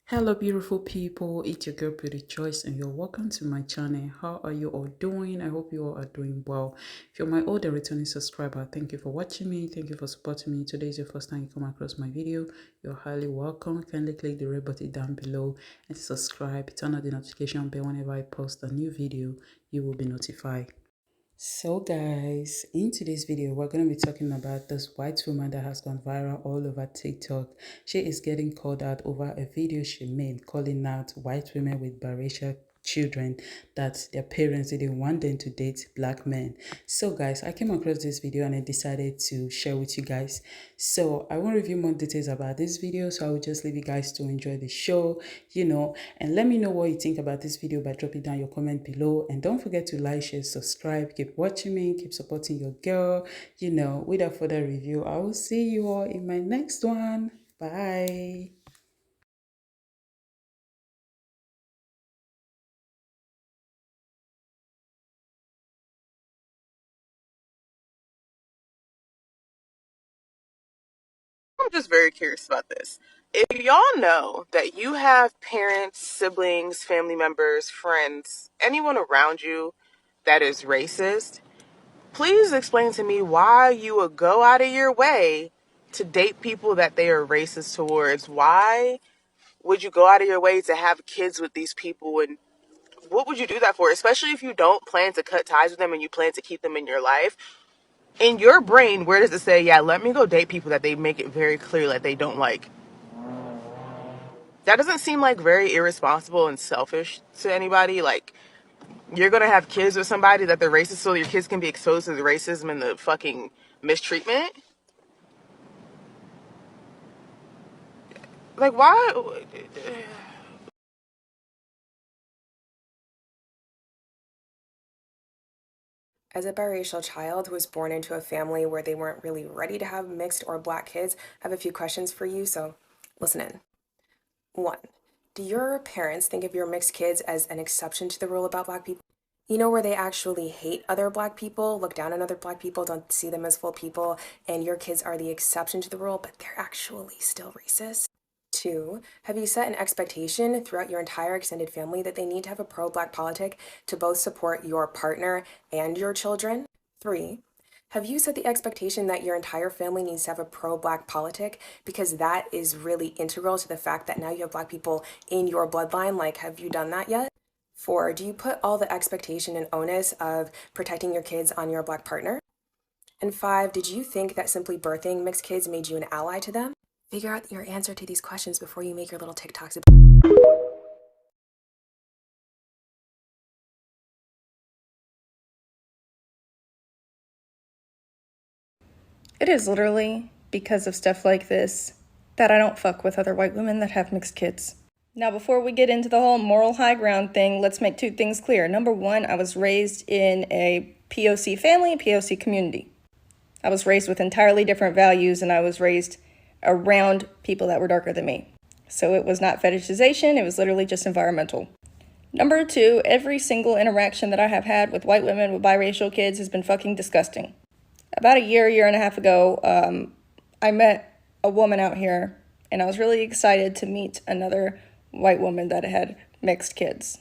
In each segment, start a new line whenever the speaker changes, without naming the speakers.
Hello beautiful people, it's your girl Prettychoice and you're welcome to my channel. How are you all doing? I hope you all are doing well. If you're my old and returning subscriber, thank you for watching me. Thank you for supporting me. Today is your first time you come across my video. You're highly welcome. Kindly click the red button down below and subscribe. Turn on the notification bell. Whenever I post a new video, you will be notified. So guys, in today's video, we're going to be talking about this white woman that has gone viral all over TikTok. She is getting called out over a video she made calling out white women with biracial children that their parents didn't want them to date black men. So guys, I came across this video and I decided to share with you guys. So I won't review more details about this video, so I will just leave you guys to enjoy the show, and let me know what you think about this video by dropping down your comment below. And don't forget to like, share, subscribe, keep watching me, keep supporting your girl. Without further review, I will see you all in my next one. Bye.
I'm just very curious about this. If y'all know that you have parents, siblings, family members, friends, anyone around you that is racist, please explain to me why you would go out of your way to date people that they are racist towards. Why would you go out of your way to have kids with these people, and what would you do that for? Especially if you don't plan to cut ties with them and you plan to keep them in your life. In your brain, where does it say, yeah, let me go date people that they make it very clear that they don't like? That doesn't seem like very irresponsible and selfish to anybody. Like, you're gonna have kids with somebody that they're racist so your kids can be exposed to the racism and the fucking mistreatment. Like, why?
As a biracial child who was born into a family where they weren't really ready to have mixed or black kids, I have a few questions for you, so listen in. 1. Do your parents think of your mixed kids as an exception to the rule about black people? You know, where they actually hate other black people, look down on other black people, don't see them as full people, and your kids are the exception to the rule, but they're actually still racist? 2, have you set an expectation throughout your entire extended family that they need to have a pro-black politic to both support your partner and your children? 3, have you set the expectation that your entire family needs to have a pro-black politic because that is really integral to the fact that now you have black people in your bloodline? Like, have you done that yet? 4, do you put all the expectation and onus of protecting your kids on your black partner? And 5, did you think that simply birthing mixed kids made you an ally to them? Figure out your answer to these questions before you make your little TikToks.
It is literally because of stuff like this that I don't fuck with other white women that have mixed kids. Now, before we get into the whole moral high ground thing, let's make two things clear. Number one, I was raised in a POC family, POC community. I was raised with entirely different values, and I was raised around people that were darker than me. So it was not fetishization, it was literally just environmental. Number two, every single interaction that I have had with white women with biracial kids has been fucking disgusting. About a year and a half ago, I met a woman out here, and I was really excited to meet another white woman that had mixed kids.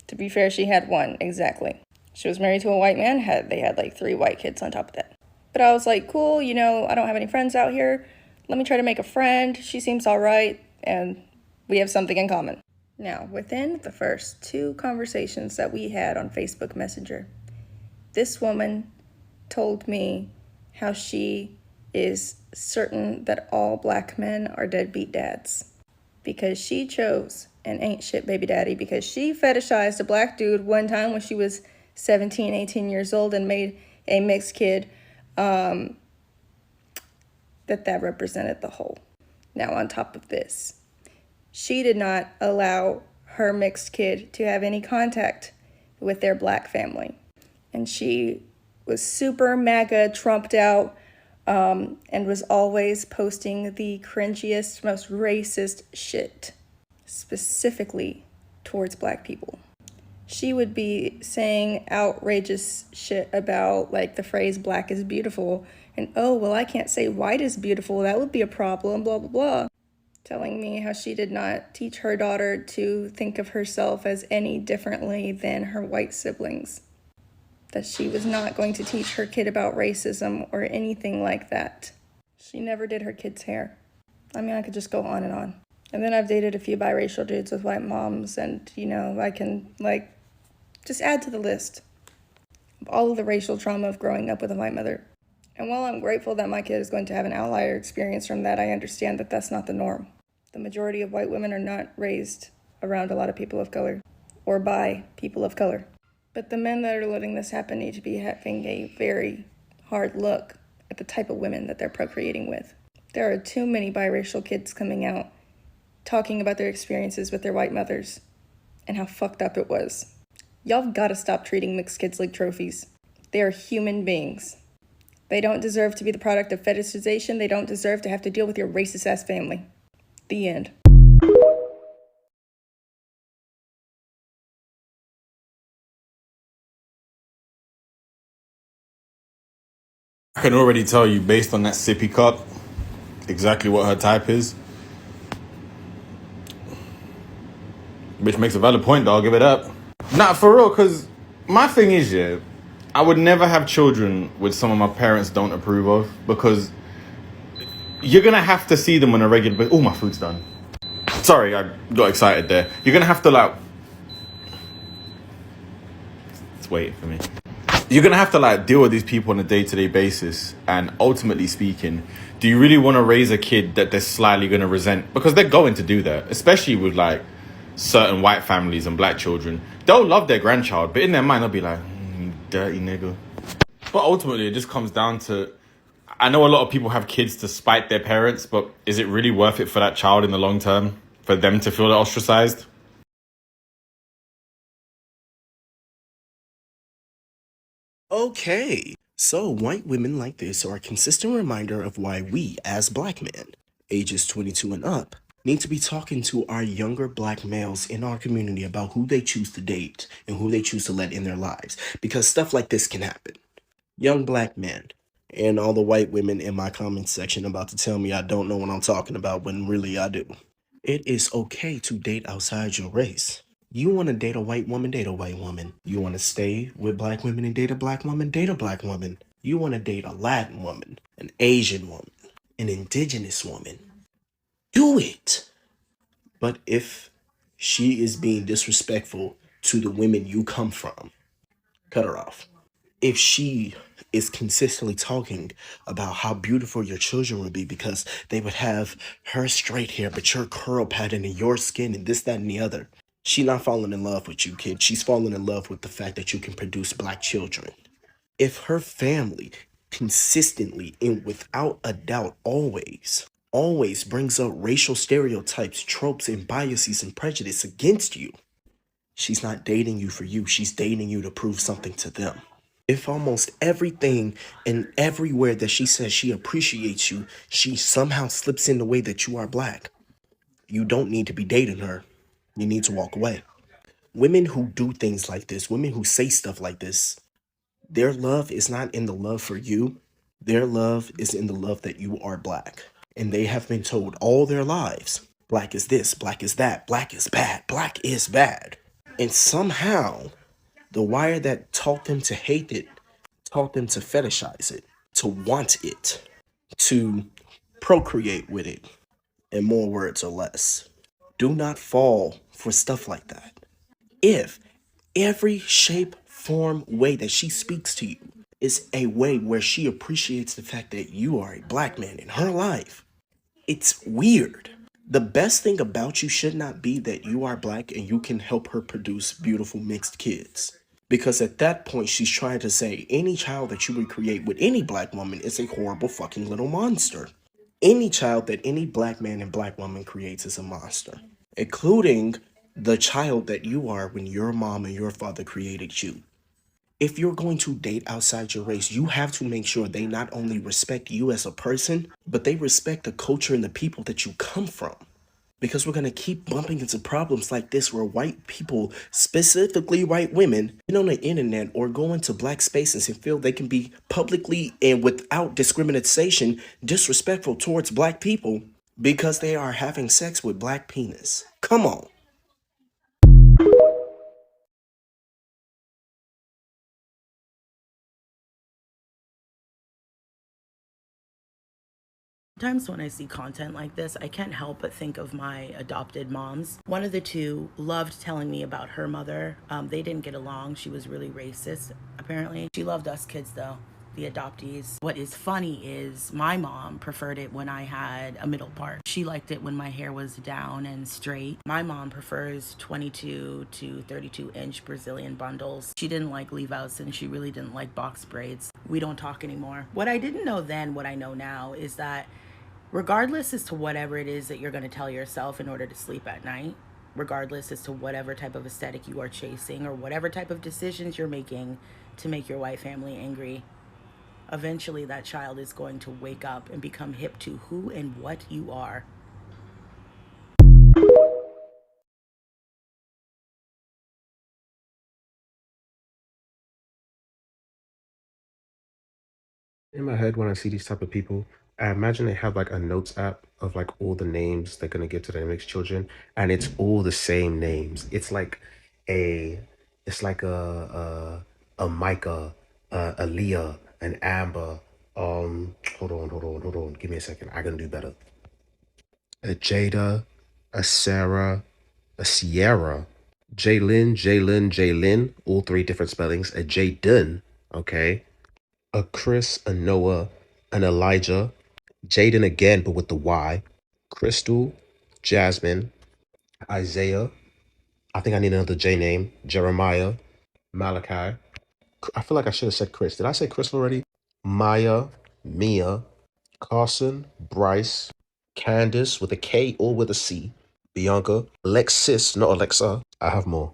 To be fair, she had one, exactly. She was married to a white man, they had like 3 white kids on top of that. But I was like, cool, I don't have any friends out here. Let me try to make a friend. She seems all right, and we have something in common. Now, within the first 2 conversations that we had on Facebook Messenger, this woman told me how she is certain that all black men are deadbeat dads because she chose an ain't shit baby daddy because she fetishized a black dude one time when she was 17, 18 years old and made a mixed kid that represented the whole. Now, on top of this, she did not allow her mixed kid to have any contact with their black family. And she was super MAGA trumped out and was always posting the cringiest, most racist shit, specifically towards black people. She would be saying outrageous shit about like the phrase black is beautiful and, oh, well, I can't say white is beautiful. That would be a problem, blah, blah, blah. telling me how she did not teach her daughter to think of herself as any differently than her white siblings. That she was not going to teach her kid about racism or anything like that. She never did her kid's hair. I mean, I could just go on and on. And then I've dated a few biracial dudes with white moms, and, I can, just add to the list of all of the racial trauma of growing up with a white mother. And while I'm grateful that my kid is going to have an outlier experience from that, I understand that that's not the norm. The majority of white women are not raised around a lot of people of color or by people of color. But the men that are letting this happen need to be having a very hard look at the type of women that they're procreating with. There are too many biracial kids coming out talking about their experiences with their white mothers and how fucked up it was. Y'all gotta stop treating mixed kids like trophies. They are human beings. They don't deserve to be the product of fetishization. They don't deserve to have to deal with your racist-ass family. The end.
I can already tell you, based on that sippy cup, exactly what her type is. Which makes a valid point, though. I'll give it up. Nah, for real, because my thing is, yeah, I would never have children with someone my parents don't approve of, because you're going to have to see them on a regular basis. Oh, my food's done. Sorry, I got excited there. You're going to have to, it's waiting for me. You're going to have to, deal with these people on a day-to-day basis. And ultimately speaking, do you really want to raise a kid that they're slightly going to resent? Because they're going to do that, especially with, certain white families and black children. They'll love their grandchild, but in their mind, they'll be like, dirty nigga. But ultimately, it just comes down to, I know a lot of people have kids to spite their parents, but is it really worth it for that child in the long term? For them to feel ostracized?
Okay, so white women like this are a consistent reminder of why we, as black men, ages 22 and up, need to be talking to our younger black males in our community about who they choose to date and who they choose to let in their lives, because stuff like this can happen. Young black men, and all the white women in my comment section about to tell me I don't know what I'm talking about when really I do. It is okay to date outside your race. You want to date a white woman, date a white woman. You want to stay with black women and date a black woman, date a black woman. You want to date a Latin woman, an Asian woman, an indigenous woman. Do it. But if she is being disrespectful to the women you come from, cut her off. If she is consistently talking about how beautiful your children would be because they would have her straight hair, but your curl pattern and your skin and this, that, and the other, she's not falling in love with you, kid. She's falling in love with the fact that you can produce black children. If her family consistently and without a doubt always brings up racial stereotypes, tropes, and biases and prejudice against you, she's not dating you for you. She's dating you to prove something to them. If almost everything and everywhere that she says she appreciates you, she somehow slips in the way that you are black, you don't need to be dating her. You need to walk away. Women who do things like this, women who say stuff like this, their love is not in the love for you. Their love is in the love that you are black. And they have been told all their lives, black is this, black is that, black is bad, black is bad. And somehow, the wire that taught them to hate it, taught them to fetishize it, to want it, to procreate with it, in more words or less. Do not fall for stuff like that. If every shape, form, way that she speaks to you is a way where she appreciates the fact that you are a black man in her life, it's weird. The best thing about you should not be that you are black and you can help her produce beautiful mixed kids. Because at that point, she's trying to say any child that you would create with any black woman is a horrible fucking little monster. Any child that any black man and black woman creates is a monster, including the child that you are when your mom and your father created you. If you're going to date outside your race, you have to make sure they not only respect you as a person, but they respect the culture and the people that you come from. Because we're going to keep bumping into problems like this where white people, specifically white women, get on the internet or go into black spaces and feel they can be publicly and without discrimination disrespectful towards black people. because they are having sex with black penis. Come on.
Sometimes when I see content like this, I can't help but think of my adopted moms. One of the two loved telling me about her mother. They didn't get along. She was really racist, apparently. She loved us kids, though, the adoptees. What is funny is my mom preferred it when I had a middle part. She liked it when my hair was down and straight. My mom prefers 22 to 32-inch Brazilian bundles. She didn't like leave-outs and she really didn't like box braids. We don't talk anymore. What I didn't know then, what I know now, is that regardless as to whatever it is that you're going to tell yourself in order to sleep at night, regardless as to whatever type of aesthetic you are chasing or whatever type of decisions you're making to make your white family angry, eventually that child is going to wake up and become hip to who and what you are.
In my head, when I see these type of people, I imagine they have like a notes app of like all the names they're gonna give to their mixed children, and it's all the same names. A, it's like a Micah, a Leah, an Amber. Hold on. Give me a second. I can do better. A Jada, a Sarah, a Sierra, Jalen, all three different spellings. A Jaden, okay. A Chris, a Noah, an Elijah, Jaden again, but with the Y, Crystal, Jasmine, Isaiah. I think I need another J name. Jeremiah, Malachi. I feel like I should have said Chris. Did I say Chris already? Maya, Mia, Carson, Bryce, Candace with a K or with a C, Bianca, Alexis, not Alexa. I have more.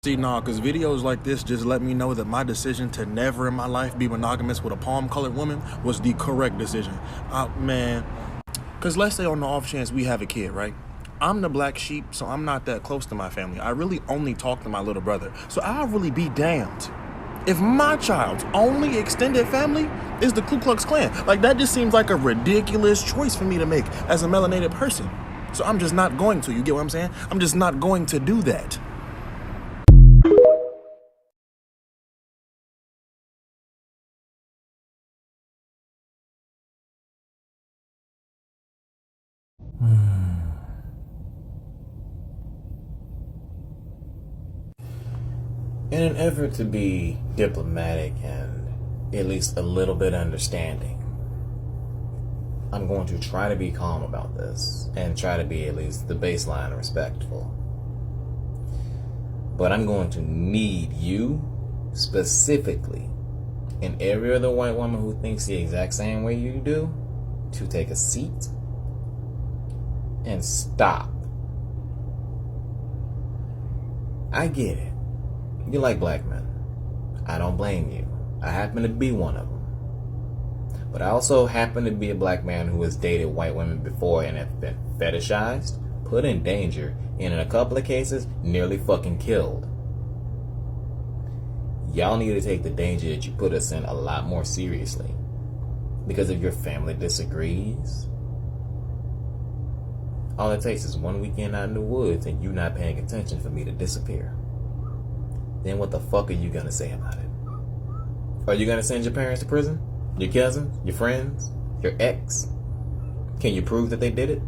See, nah, because videos like this just let me know that my decision to never in my life be monogamous with a palm-colored woman was the correct decision. Man, because let's say on the off chance we have a kid, right? I'm the black sheep, so I'm not that close to my family. I really only talk to my little brother. So I'll really be damned if my child's only extended family is the Ku Klux Klan. Like, that just seems like a ridiculous choice for me to make as a melanated person. So I'm just not going to. You get what I'm saying? I'm just not going to do that.
In an effort to be diplomatic and at least a little bit understanding, I'm going to try to be calm about this and try to be at least the baseline respectful. But I'm going to need you, specifically, in every other white woman who thinks the exact same way you do, to take a seat and stop. I get it. You like black men. I don't blame you. I happen to be one of them. But I also happen to be a black man who has dated white women before and have been fetishized, put in danger, and in a couple of cases, nearly fucking killed. Y'all need to take the danger that you put us in a lot more seriously. Because if your family disagrees, all it takes is one weekend out in the woods and you not paying attention for me to disappear. Then what the fuck are you gonna say about it? Are you gonna send your parents to prison? Your cousins? Your friends? Your ex? Can you prove that they did it?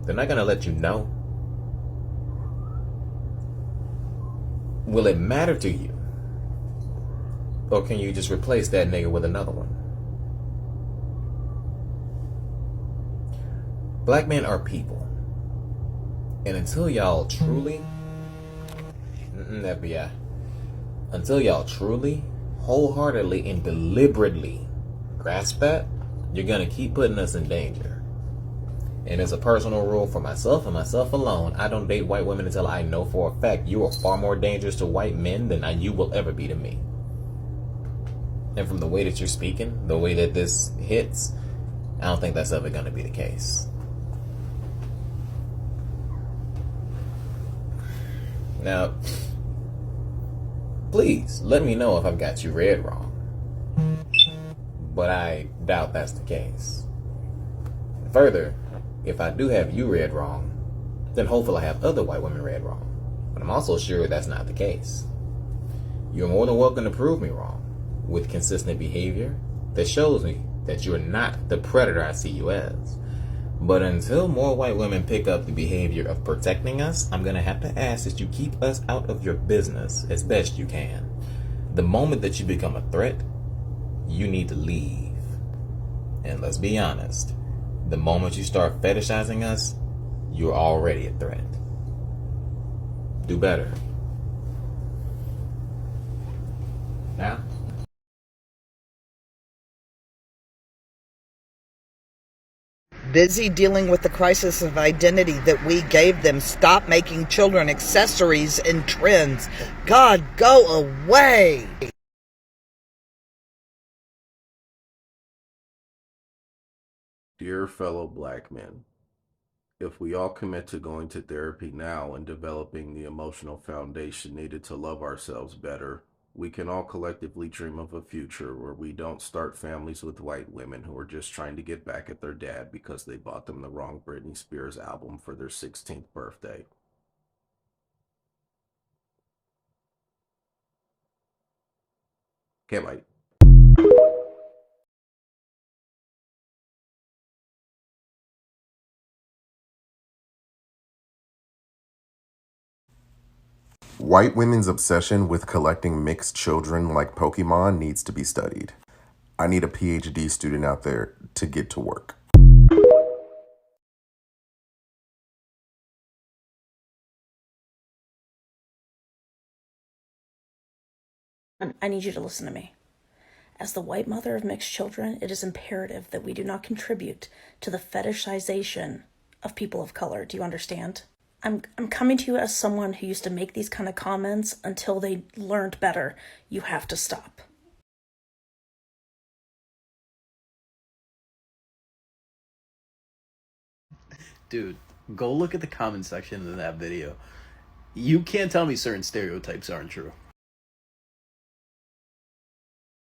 They're not gonna let you know. Will it matter to you? Or can you just replace that nigga with another one? Black men are people. And until y'all truly FBI. Until y'all truly, wholeheartedly, and deliberately grasp that, you're gonna keep putting us in danger. And as a personal rule for myself and myself alone, I don't date white women until I know for a fact you are far more dangerous to white men than you will ever be to me. And from the way that you're speaking, the way that this hits, I don't think that's ever gonna be the case. Now, Please let me know if I've got you read wrong. But I doubt that's the case. Further, if I do have you read wrong, then hopefully I have other white women read wrong. But I'm also sure that's not the case. You're more than welcome to prove me wrong with consistent behavior that shows me that you're not the predator I see you as. But until more white women pick up the behavior of protecting us, I'm going to have to ask that you keep us out of your business as best you can. The moment that you become a threat, you need to leave. And let's be honest, the moment you start fetishizing us, you're already a threat. Do better. Now?
Busy dealing with the crisis of identity that we gave them. Stop making children accessories and trends. God, go away!
Dear fellow black men, if we all commit to going to therapy now and developing the emotional foundation needed to love ourselves better, we can all collectively dream of a future where we don't start families with white women who are just trying to get back at their dad because they bought them the wrong Britney Spears album for their 16th birthday. Can't wait.
White women's obsession with collecting mixed children like Pokemon needs to be studied. I need a PhD student out there to get to work.
I need you to listen to me. As the white mother of mixed children, it is imperative that we do not contribute to the fetishization of people of color. Do you understand? I'm coming to you as someone who used to make these kind of comments until they learned better. You have to stop.
Dude, go look at the comment section of that video. You can't tell me certain stereotypes aren't true.